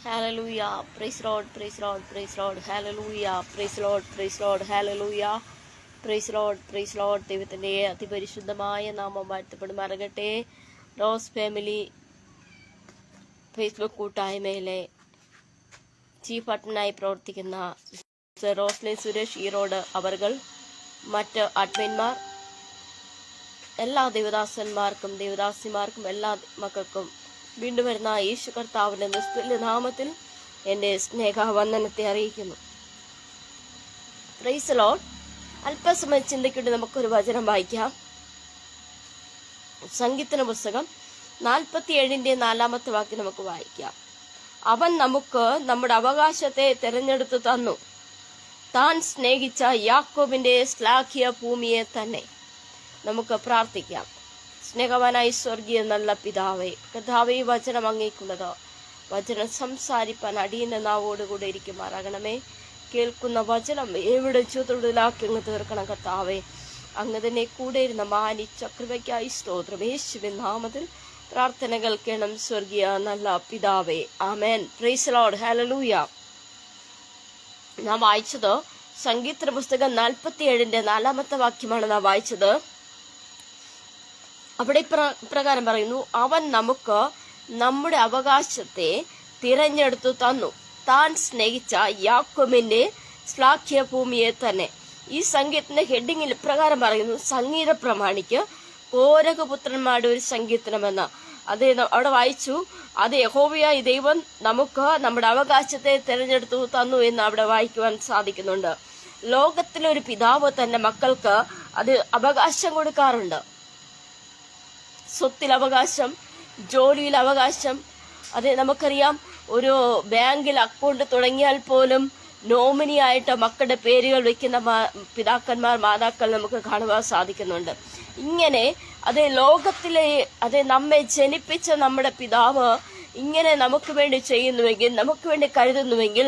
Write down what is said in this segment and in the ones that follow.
Hallelujah. Praise Lord, praise Lord, praise Lord. Hallelujah. Praise Lord, praise Lord. Hallelujah. Praise Lord, praise Lord. ദൈവത്തിൻ്റെ അതിപരിശുദ്ധമായ നാമം വാഴ്ത്തപ്പെടുമാറാകട്ടെ. Rose family Facebook കൂട്ടായ്മയിലെ chief അഡ്മിനായി പ്രവർത്തിക്കുന്ന റോസ്ലിൻ സുരേഷ് ഈറോഡ് അവർകൾ, മറ്റ് അഡ്മിന്മാർ, എല്ലാ ദേവദാസന്മാർക്കും ദേവദാസിമാർക്കും എല്ലാ മക്കൾക്കും വീണ്ടും വരുന്ന യേശു കർത്താവിന്റെ നിസ്തുല്യ നാമത്തിൽ എൻ്റെ സ്നേഹവന്ദനത്തെ അറിയിക്കുന്നു. Praise Lord. അല്പസമയം ചിന്തയ്ക്കൊണ്ട് നമുക്കൊരു വചനം വായിക്കാം. സംഗീതന പുസ്തകം 47-4 വാക്യം നമുക്ക് വായിക്കാം. അവൻ നമുക്ക് നമ്മുടെ അവകാശത്തെ തിരഞ്ഞെടുത്തു തന്നു, താൻ സ്നേഹിച്ച യാക്കോബിന്റെ ശ്ലാഘ്യ ഭൂമിയെ തന്നെ. നമുക്ക് പ്രാർത്ഥിക്കാം. സ്നേഹവാനായി സ്വർഗീയ നല്ല പിതാവേ, കർത്താവേ, വചനം അങ്ങേക്കുള്ളത്. വചനം സംസാരിപ്പാൻ അടിയന്റെ നാവോടുകൂടെ ഇരിക്കുമാറാകണമേ. കേൾക്കുന്ന വചനം എവിടെ തൊടുതലാക്കി അങ്ങ് തീർക്കണം കർത്താവേ. അങ്ങ് തന്നെ കൂടെ ഇരുന്ന മാനിച്ച കൃപയ്ക്കായി സ്തോത്രം. യേശുവിൻ നാമത്തിൽ പ്രാർത്ഥനകൾ കേണം സ്വർഗീയ നല്ല പിതാവേ. ആമേൻ. Praise Lord. ഹല്ലേലൂയ. നാം വായിച്ചത് സംഗീത പുസ്തകം 47-4 വാക്യമാണ് നാം വായിച്ചത്. അവിടെ പ്രകാരം പറയുന്നു, അവൻ നമുക്ക് നമ്മുടെ അവകാശത്തെ തിരഞ്ഞെടുത്തു തന്നു, താൻ സ്നേഹിച്ച യാക്കോബിന്റെ ശ്ലാഘ്യ ഭൂമിയെ തന്നെ. ഈ സംഗീതത്തിന്റെ ഹെഡിങ്ങിൽ പ്രകാരം പറയുന്നു, സംഗീത പ്രമാണിക്ക് കോരകപുത്രന്മാരുടെ ഒരു സങ്കീർത്തനമെന്ന്. അത് അവിടെ വായിച്ചു. അത് യഹോവയായ ദൈവം നമുക്ക് നമ്മുടെ അവകാശത്തെ തിരഞ്ഞെടുത്തു തന്നു എന്ന് അവിടെ വായിക്കുവാൻ സാധിക്കുന്നുണ്ട്. ലോകത്തിലൊരു പിതാവ് തന്റെ മക്കൾക്ക് അത് അവകാശം കൊടുക്കാറുണ്ട്. സ്വത്തിൽ അവകാശം, ജോലിയിൽ അവകാശം. അത് നമുക്കറിയാം. ഒരു ബാങ്കിൽ അക്കൗണ്ട് തുടങ്ങിയാൽ പോലും നോമിനിയായിട്ട് മക്കളുടെ പേരുകൾ വെക്കുന്ന പിതാക്കന്മാർ, മാതാക്കൾ നമുക്ക് കാണുവാൻ സാധിക്കുന്നുണ്ട്. ഇങ്ങനെ ലോകത്തിലെ നമ്മെ ജനിപ്പിച്ച നമ്മുടെ പിതാവ് ഇങ്ങനെ നമുക്ക് വേണ്ടി ചെയ്യുന്നുവെങ്കിൽ, നമുക്ക് വേണ്ടി കരുതുന്നുവെങ്കിൽ,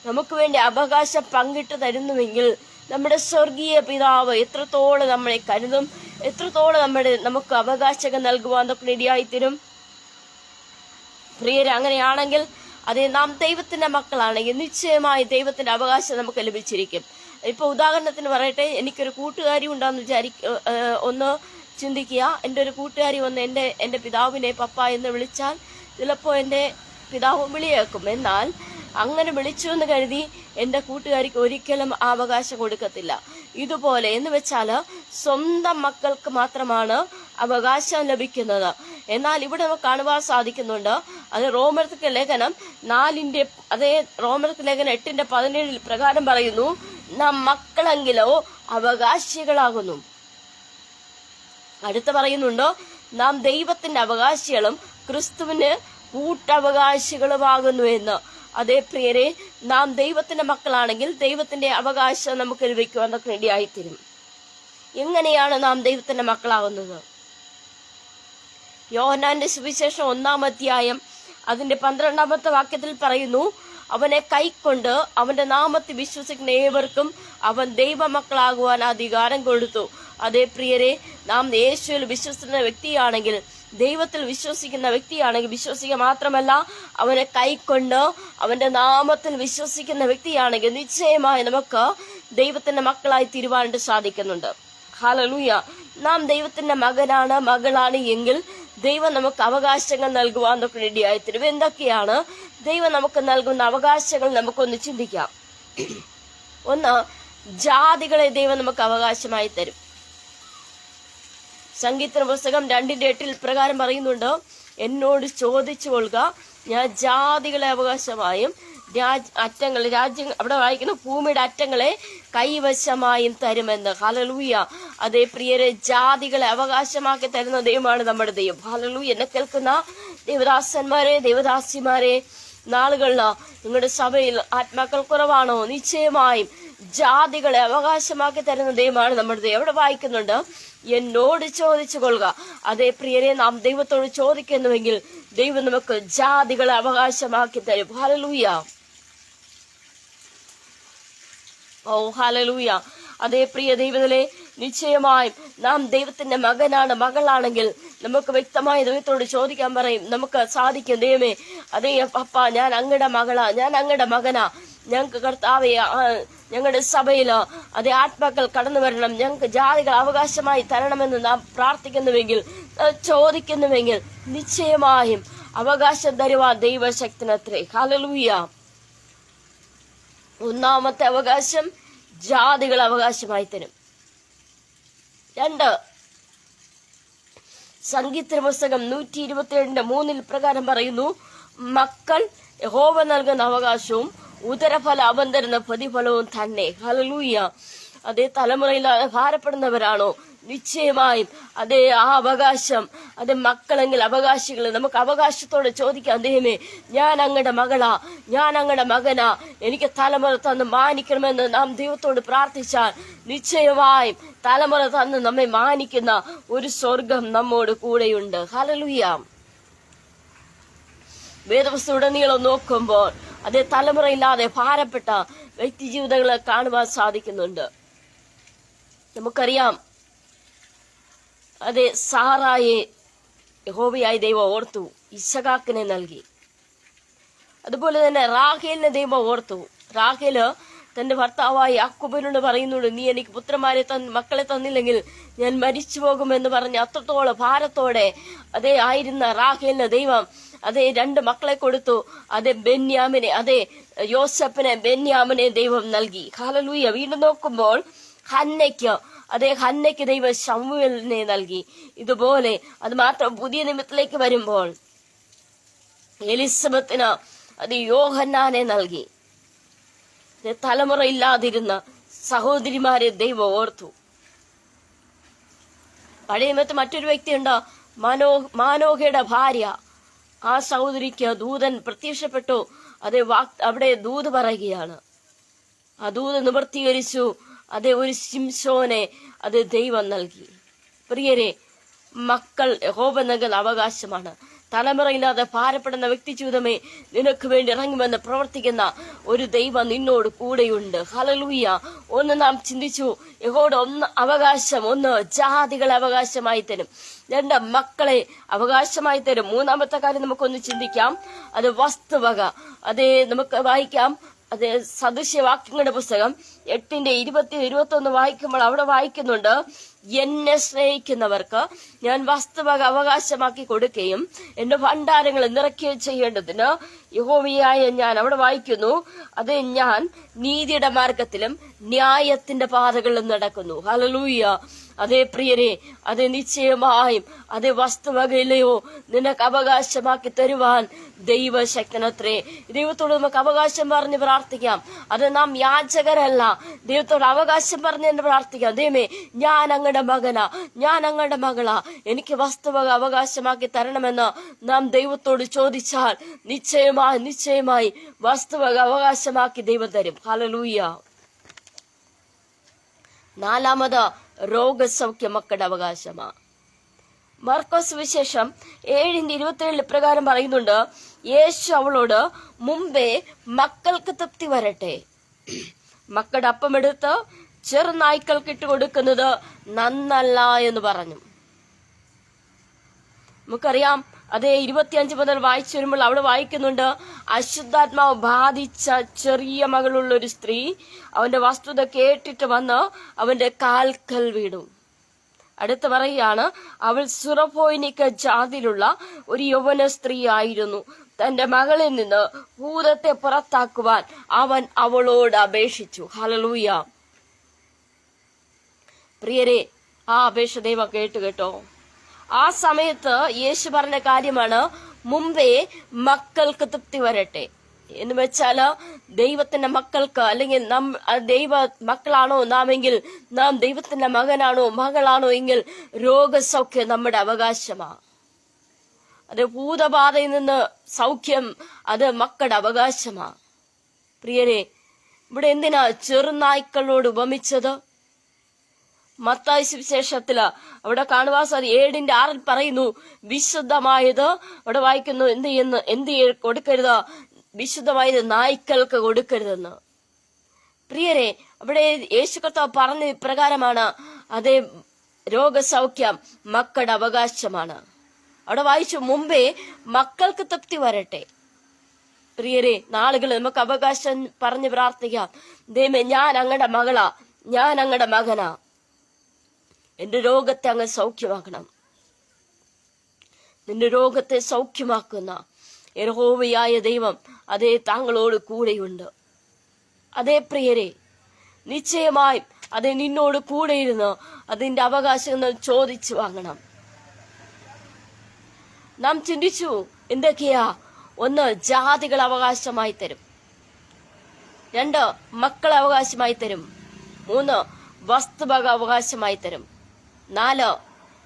നമുക്ക് വേണ്ടി അവകാശം പങ്കിട്ട് തരുന്നുവെങ്കിൽ, നമ്മുടെ സ്വർഗീയ പിതാവ് എത്രത്തോളം നമ്മളെ കരുതും, എത്രത്തോളം നമുക്ക് അവകാശങ്ങൾ നൽകുവാൻ തൊക്കെ ഇടയായിത്തീരും. പ്രിയരെ, അങ്ങനെയാണെങ്കിൽ നാം ദൈവത്തിന്റെ മക്കളാണെങ്കിൽ നിശ്ചയമായി ദൈവത്തിന്റെ അവകാശം നമുക്ക് ലഭിച്ചിരിക്കും. ഇപ്പൊ ഉദാഹരണത്തിന് പറയട്ടെ, എനിക്കൊരു കൂട്ടുകാരി ഉണ്ടാന്ന് ഒന്ന് ചിന്തിക്കുക. എൻ്റെ ഒരു കൂട്ടുകാരി വന്ന് എൻ്റെ പിതാവിനെ പപ്പ എന്ന് വിളിച്ചാൽ ചിലപ്പോൾ എൻ്റെ പിതാവ് വിളിയേക്കും. എന്നാൽ അങ്ങനെ വിളിച്ചു എന്ന് കരുതി എൻ്റെ കൂട്ടുകാരിക്ക് ഒരിക്കലും ആ അവകാശം കൊടുക്കത്തില്ല. ഇതുപോലെ എന്ന് വെച്ചാൽ സ്വന്തം മക്കൾക്ക് മാത്രമാണ് അവകാശം ലഭിക്കുന്നത്. എന്നാൽ ഇവിടെ നമുക്ക് കാണുവാൻ സാധിക്കുന്നുണ്ട്. അത് റോമർക്ക് ലേഖനം 8:17 പ്രകാരം പറയുന്നു, നാം മക്കളെങ്കിലോ അവകാശികളാകുന്നു. അടുത്ത് പറയുന്നുണ്ടോ, നാം ദൈവത്തിന്റെ അവകാശികളും ക്രിസ്തുവിന് കൂട്ടവകാശികളുമാകുന്നു എന്ന്. അതേ പ്രിയരെ, നാം ദൈവത്തിന്റെ മക്കളാണെങ്കിൽ ദൈവത്തിന്റെ അവകാശം നമുക്ക് ലഭിക്കുവാൻ വേണ്ടിയായിത്തീരും. എങ്ങനെയാണ് നാം ദൈവത്തിന്റെ മക്കളാകുന്നത്? യോഹന്നാന്റെ സുവിശേഷം 1-ാം അധ്യായം അതിന്റെ 12-ാമത്തെ വാക്യത്തിൽ പറയുന്നു, അവനെ കൈക്കൊണ്ട് അവന്റെ നാമത്തിൽ വിശ്വസിക്കുന്ന ഏവർക്കും അവൻ ദൈവമക്കളാകുവാൻ അധികാരം കൊടുത്തു. അതേ പ്രിയരെ, നാം യേശുവിൽ വിശ്വസിക്കുന്ന വ്യക്തിയാണെങ്കിൽ, ദൈവത്തിൽ വിശ്വസിക്കുന്ന വ്യക്തിയാണെങ്കിൽ, വിശ്വസിക്കുക മാത്രമല്ല അവനെ കൈക്കൊണ്ട് അവന്റെ നാമത്തിൽ വിശ്വസിക്കുന്ന വ്യക്തിയാണെങ്കിൽ നിശ്ചയമായി നമുക്ക് ദൈവത്തിന്റെ മക്കളായി തീരുവാനായിട്ട് സാധിക്കുന്നുണ്ട്. ഹല്ലേലൂയ. നാം ദൈവത്തിന്റെ മകനാണ്, മകളാണ് എങ്കിൽ ദൈവം നമുക്ക് അവകാശങ്ങൾ നൽകുവാൻ റെഡിയായിത്തീരും. എന്തൊക്കെയാണ് ദൈവം നമുക്ക് നൽകുന്ന അവകാശങ്ങൾ? നമുക്കൊന്ന് ചിന്തിക്കാം. ഒന്ന്, ജാതികളെ ദൈവം നമുക്ക് അവകാശമായി തരും. സംഗീത പുസ്തകം 2:8 പ്രകാരം പറയുന്നുണ്ട്, എന്നോട് ചോദിച്ചു കൊള്ളുക, ഞാൻ ജാതികളെ അവകാശമായും രാജ്യങ്ങൾ അവിടെ വായിക്കുന്നു, ഭൂമിയുടെ അറ്റങ്ങളെ കൈവശമായും തരുമെന്ന്. ഹല്ലേലൂയ. അതേ പ്രിയരെ, ജാതികളെ അവകാശമാക്കി തരുന്ന ദൈവമാണ് നമ്മുടെ ദൈവം. ഹല്ലേലൂയ. എന്നെ കേൾക്കുന്ന ദേവദാസന്മാരെ, ദേവദാസിമാരെ, നാളുകളിൽ നിങ്ങളുടെ സഭയിൽ ആത്മാക്കൾ കുറവാണോ? നിശ്ചയമായും ജാതികളെ അവകാശമാക്കി തരുന്ന ദൈവമാണ് നമ്മുടെ ദൈവം. എവിടെ വായിക്കുന്നുണ്ട്, എന്നോട് ചോദിച്ചു കൊള്ളുക. അതേ പ്രിയരെ, നാം ദൈവത്തോട് ചോദിക്കുന്നുവെങ്കിൽ ദൈവം നമുക്ക് ജാതികളെ അവകാശമാക്കി തരും. ഹല്ലേലൂയ. ഓ ഹല്ലേലൂയ. അതേ പ്രിയ ദൈവത്തിലെ, നിശ്ചയമായും നാം ദൈവത്തിന്റെ മകനാണ്, മകളാണെങ്കിൽ നമുക്ക് വ്യക്തമായി ദൈവത്തോട് ചോദിക്കാൻ പറയും, നമുക്ക് സാധിക്കും. ദൈവമേ, അതേ പപ്പ, ഞാൻ അങ്ങയുടെ മകളാ, ഞാൻ അങ്ങയുടെ മകനാ, ഞങ്ങൾക്ക് കർത്താവേ ഞങ്ങളുടെ സഭയിലോ അതേ ആത്മാക്കൾ കടന്നു വരണം, ഞങ്ങൾക്ക് ജാതികൾ അവകാശമായി തരണമെന്ന് നാം പ്രാർത്ഥിക്കുന്നുവെങ്കിൽ, ചോദിക്കുന്നുവെങ്കിൽ നിശ്ചയമായും അവകാശം തരുവാൻ ദൈവശക്തനത്രേ. ഹല്ലേലൂയ. ഒന്നാമത്തെ അവകാശം ജാതികൾ അവകാശമായി തരും. 2, സംഗീത പുസ്തകം 127:3 പ്രകാരം പറയുന്നു, മക്കൾ യഹോവ നൽകുന്ന അവകാശവും ഉദരഫലം അവൻ തരുന്ന പ്രതിഫലവും തന്നെ. ഹല്ലേലൂയ. അതേ തലമുറയില്ലാതെ ഭാരപ്പെടുന്നവരാണോ? നിശ്ചയമായും അതേ ആ അവകാശം, അതേ മക്കളെങ്കിൽ അവകാശികൾ. നമുക്ക് അവകാശത്തോടെ ചോദിക്കാം, ദൈവമേ, ഞാൻ അങ്ങയുടെ മകളാ, ഞാൻ അങ്ങയുടെ മകനാ, എനിക്ക് തലമുറ തന്ന് മാനിക്കണമെന്ന് നാം ദൈവത്തോട് പ്രാർത്ഥിച്ചാൽ നിശ്ചയമായും തലമുറ തന്ന് നമ്മെ മാനിക്കുന്ന ഒരു സ്വർഗം നമ്മോട് കൂടെയുണ്ട്. ഹല്ലേലൂയ. വേദപുസ്തകമുടനീളം നോക്കുമ്പോൾ അതേ തലമുറയില്ലാതെ ഭാരപ്പെട്ട വ്യക്തി ജീവിതങ്ങളെ കാണുവാൻ സാധിക്കുന്നുണ്ട്. നമുക്കറിയാം, അതെ സാറായെ യഹോവയായി ദൈവം ഓർത്തു, ഇസഹാക്കിനെ നൽകി. അതുപോലെ തന്നെ റാഹേലിനെ ദൈവം ഓർത്തു. റാഹേല് തന്റെ ഭർത്താവായി യാക്കോബിനോട് പറയുന്നുണ്ട്, നീ എനിക്ക് പുത്രന്മാരെ മക്കളെ തന്നില്ലെങ്കിൽ ഞാൻ മരിച്ചു പോകുമെന്ന് പറഞ്ഞ് അത്രത്തോളം ഭാരത്തോടെ അതേ ആയിരുന്ന റാഹേലിന് ദൈവം അതേ 2 മക്കളെ കൊടുത്തു. അതേ ബെന്യാമിനെ, അതേ യോസഫിനെ, ബെന്യാമിനെ ദൈവം നൽകി. ഹല്ലേലൂയ. വീണ്ടും നോക്കുമ്പോൾ ഹന്നയ്ക്ക് ദൈവം ശമൂവേലിനെ നൽകി. ഇതുപോലെ അത് മാത്രം പുതിയ നിമിത്തിലേക്ക് വരുമ്പോൾ എലിസബത്തിന് അത് യോഹന്നാനെ നൽകി. തലമുറ ഇല്ലാതിരുന്ന സഹോദരിമാരെ ദൈവം ഓർത്തു. പഴയ നിമിത്ത് മറ്റൊരു വ്യക്തിയുണ്ട്, മാനോഹയുടെ ഭാര്യ. ആ സഹോദരിക്ക് ദൂതൻ പ്രത്യക്ഷപ്പെട്ടു. അവിടെ ദൂത് പറയുകയാണ്. ആ ദൂത് നിവർത്തീകരിച്ചു. ഒരു ശിംശോനെ ദൈവം നൽകി. പ്രിയരെ, മക്കൾ യഹോവ നൽകുന്ന അവകാശമാണ്. തലമുറയില്ലാതെ ഭാരപ്പെടുന്ന വ്യക്തി ജീവിതമേ, നിനക്ക് വേണ്ടി ഇറങ്ങുമെന്ന് പ്രവർത്തിക്കുന്ന ഒരു ദൈവം നിന്നോട് കൂടെയുണ്ട്. ഹല്ലേലൂയ. ഒന്ന് നാം ചിന്തിച്ചു, യഹോവയുടെ അവകാശം, 1 ജാതികളെ അവകാശമായി തരും, 2 മക്കളെ അവകാശമായി തരും. 3-ാമത്തെ കാര്യം നമുക്കൊന്ന് ചിന്തിക്കാം, അത് വസ്തുവക. നമുക്ക് വായിക്കാം. സദൃശ്യവാക്യങ്ങളുടെ പുസ്തകം 8:20-21 വായിക്കുമ്പോൾ അവിടെ വായിക്കുന്നുണ്ട്, എന്നെ സ്നേഹിക്കുന്നവർക്ക് ഞാൻ വസ്തുവക അവകാശമാക്കി കൊടുക്കുകയും എന്റെ ഭണ്ഡാരങ്ങൾ നിറയ്ക്കുകയും ചെയ്യേണ്ടതിന് യഹോവയായ ഞാൻ, അവിടെ വായിക്കുന്നു, ഞാൻ നീതിയുടെ മാർഗത്തിലും ന്യായത്തിന്റെ പാതകളിലും നടക്കുന്നു. ഹല്ലേലൂയ. പ്രിയരെ, നിശ്ചയമായും വസ്തുവകയിലെയോ നിനക്ക് അവകാശമാക്കി തരുവാൻ ദൈവശക്തനത്രേ. ദൈവത്തോട് നമുക്ക് അവകാശം പറഞ്ഞ് പ്രാർത്ഥിക്കാം. നാം യാചകരല്ല, ദൈവത്തോട് അവകാശം പറഞ്ഞ് പ്രാർത്ഥിക്കാം. ദൈവമേ, ഞാൻ അങ്ങയുടെ മകനാ, ഞാൻ അങ്ങയുടെ മകളാ, എനിക്ക് വസ്തുവക അവകാശമാക്കി തരണമെന്ന് നാം ദൈവത്തോട് ചോദിച്ചാൽ നിശ്ചയമായി വസ്തുവക അവകാശമാക്കി ദൈവം തരും. ഹല്ലേലൂയ. 4-ാമത് രോഗസൗഖ്യം മക്കളുടെ അവകാശമാ. മർക്കോസ് വിശേഷം 7:27 പ്രകാരം പറയുന്നുണ്ട്, യേശു അവളോട്, മുമ്പേ മക്കൾക്ക് തൃപ്തി വരട്ടെ, മക്കളുടെ അപ്പമെടുത്ത് ചെറുനായ്ക്കൾക്ക് ഇട്ട് കൊടുക്കുന്നത് നന്നല്ല എന്ന് പറഞ്ഞു. നമുക്കറിയാം, 25 മുതൽ വായിച്ചു വരുമ്പോൾ അവിടെ വായിക്കുന്നുണ്ട്, അശുദ്ധാത്മാവ് ബാധിച്ച ചെറിയ മകളുള്ള ഒരു സ്ത്രീ അവന്റെ വസ്തുത കേട്ടിട്ട് വന്ന് അവന്റെ കാൽക്കൽ വീണു. അടുത്ത് പറയുകയാണ്, അവൾ സുറഫോയിനിക്ക ജാതിയിലുള്ള ഒരു യൗവന സ്ത്രീ ആയിരുന്നു. തന്റെ മകളിൽ നിന്ന് ഭൂതത്തെ പുറത്താക്കുവാൻ അവൻ അവളോട് അപേക്ഷിച്ചു. ഹല്ലേലൂയ. പ്രിയരെ, ആ അപേക്ഷ ദൈവം കേട്ടോ. ആ സമയത്ത് യേശു പറഞ്ഞ കാര്യമാണ്, മുമ്പേ മക്കൾക്ക് തൃപ്തി വരട്ടെ എന്ന് വെച്ചാല് ദൈവത്തിന്റെ മക്കൾക്ക്, അല്ലെങ്കിൽ ദൈവ മക്കളാണോ നാമെങ്കിൽ, നാം ദൈവത്തിന്റെ മകനാണോ മകളാണോ എങ്കിൽ രോഗസൗഖ്യം നമ്മുടെ അവകാശമാണ്. ഭൂതബാധയിൽ നിന്ന് സൗഖ്യം മക്കളുടെ അവകാശമാണ്. പ്രിയരെ, ഇവിടെ എന്തിനാ ചെറുനായ്ക്കളോട് ഉപമിച്ചത്? മത്തായി സുവിശേഷത്തില് അവിടെ കാണുവാൻ 7:6 പറയുന്നു, വിശുദ്ധമായത്, അവിടെ വായിക്കുന്നു, എന്ത് കൊടുക്കരുത്, വിശുദ്ധമായത് നായ്ക്കൾക്ക് കൊടുക്കരുതെന്ന്. പ്രിയരെ, അവിടെ യേശു കർത്താവ് പറഞ്ഞ ഇപ്രകാരമാണ്, അതേ രോഗസൗഖ്യം മക്കളുടെ അവകാശമാണ്. അവിടെ വായിച്ചു, മുമ്പേ മക്കൾക്ക് തൃപ്തി വരട്ടെ. പ്രിയരെ, നാളുകൾ നമുക്ക് അവകാശം പറഞ്ഞ് പ്രാർത്ഥിക്കാം. ദൈവമേ, ഞാൻ അങ്ങയുടെ മകളാ, ഞാൻ അങ്ങയുടെ മകനാ, എന്റെ രോഗത്തെ അങ്ങ് സൗഖ്യമാക്കണം. നിന്റെ രോഗത്തെ സൗഖ്യമാക്കുന്ന യഹോവയായ ദൈവം അതേ താങ്കളോട് കൂടെയുണ്ട്. അതേ പ്രിയരെ, നിശ്ചയമായും അത് നിന്നോട് കൂടെ ഇരുന്ന് അതിന്റെ അവകാശങ്ങൾ ചോദിച്ചു വാങ്ങണം. നാം ചിന്തിച്ചു എന്തൊക്കെയാ? 1, ജാതികൾ അവകാശമായി തരും. 2, മക്കളെ അവകാശമായി തരും. 3, വസ്തുവക അവകാശമായി തരും. 4,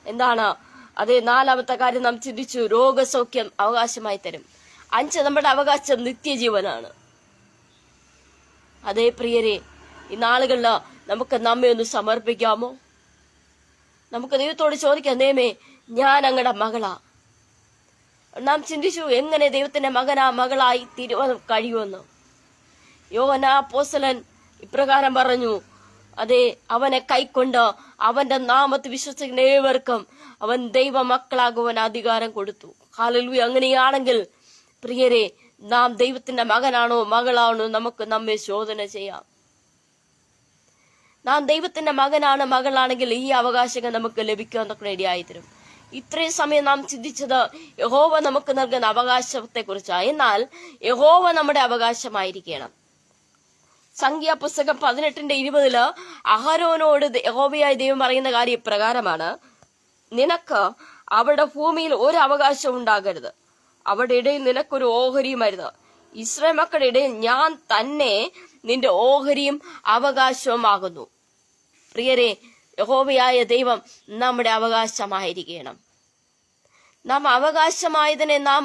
എന്താണ്? അതേ 4ാമത്തെ കാര്യം നാം ചിന്തിച്ചു, രോഗസൗഖ്യം അവകാശമായി തരും. 5, നമ്മുടെ അവകാശം നിത്യജീവനാണ്. അതേ പ്രിയരെ, ഈ നാളുകളിൽ നമുക്ക് നമ്മെ ഒന്ന് സമർപ്പിക്കാമോ? നമുക്ക് ദൈവത്തോട് ചോദിക്കാം, ദൈവമേ, ഞാൻ അങ്ങയുടെ മകളാ. നാം ചിന്തിച്ചു എങ്ങനെ ദൈവത്തിന്റെ മകളായി തീരുവാൻ കഴിയുമെന്ന്. യോഹന്നാൻ അപ്പോസ്തലൻ ഇപ്രകാരം പറഞ്ഞു, അതെ, അവനെ കൈക്കൊണ്ട് അവന്റെ നാമത്തിൽ വിശ്വസിക്കുന്ന ഏവർക്കും അവൻ ദൈവ മക്കളാകുവാൻ അധികാരം കൊടുത്തു. ഹല്ലേലൂയ. അങ്ങനെയാണെങ്കിൽ പ്രിയരെ, നാം ദൈവത്തിന്റെ മകനാണോ മകളാണോ നമുക്ക് നമ്മെ ശോധന ചെയ്യാം. നാം ദൈവത്തിന്റെ മകനാണ് മകളാണെങ്കിൽ ഈ അവകാശങ്ങൾ നമുക്ക് ലഭിക്കാൻ റെഡിയായി തരും. ഇത്രയും സമയം നാം ചിന്തിച്ചത് യഹോവ നമുക്ക് നൽകുന്ന അവകാശത്തെ കുറിച്ചാണ്. എന്നാൽ യഹോവ നമ്മുടെ അവകാശമായിരിക്കണം. സംഖ്യാപുസ്തകം 18:20 അഹരോനോട് യഹോവയായ ദൈവം പറയുന്ന കാര്യം പ്രകാരമാണ്, നിനക്ക് അവിടെ ഭൂമിയിൽ ഒരു അവകാശം ഉണ്ടാകരുത്, അവിടെ ഇടയിൽ നിനക്കൊരു ഓഹരിയുമരുത്. ഇസ്രായേൽ മക്കളുടെ ഇടയിൽ ഞാൻ തന്നെ നിന്റെ ഓഹരിയും അവകാശവുമാകുന്നു. പ്രിയരെ, യഹോവയായ ദൈവം നമ്മുടെ അവകാശമായിരിക്കണം. നാം അവകാശമായതിനെ നാം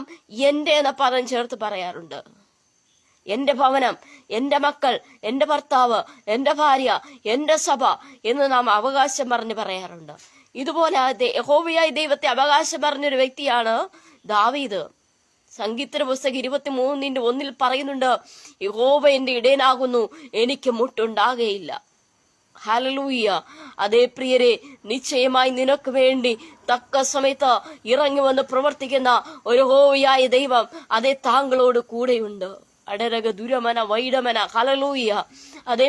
എന്റെ എന്ന പദം ചേർത്ത് പറയാറുണ്ട്. എന്റെ ഭവനം, എന്റെ മക്കൾ, എന്റെ ഭർത്താവ്, എന്റെ ഭാര്യ, എന്റെ സഭ എന്ന് നാം അവകാശം പറഞ്ഞ് പറയാറുണ്ട്. ഇതുപോലെ യഹോവയായ ദൈവത്തെ അവകാശം പറഞ്ഞൊരു വ്യക്തിയാണ് ദാവീദ്. സംഗീതത്തിന്റെ പുസ്തകം 23:1 പറയുന്നുണ്ട്, യഹോവ എന്റെ ഇടയനാകുന്നു, എനിക്ക് മുട്ടുണ്ടാകുകയില്ല. ഹല്ലേലൂയ. അതേ പ്രിയരെ, നിശ്ചയമായി നിനക്ക് വേണ്ടി തക്ക സമയത്ത് ഇറങ്ങി വന്ന് പ്രവർത്തിക്കുന്ന ഒരു യഹോവയായ ദൈവം അതേ താങ്കളോട് കൂടെയുണ്ട്. അടരക ദുരമന വൈഡമന. ഹല്ലേലൂയ. അതേ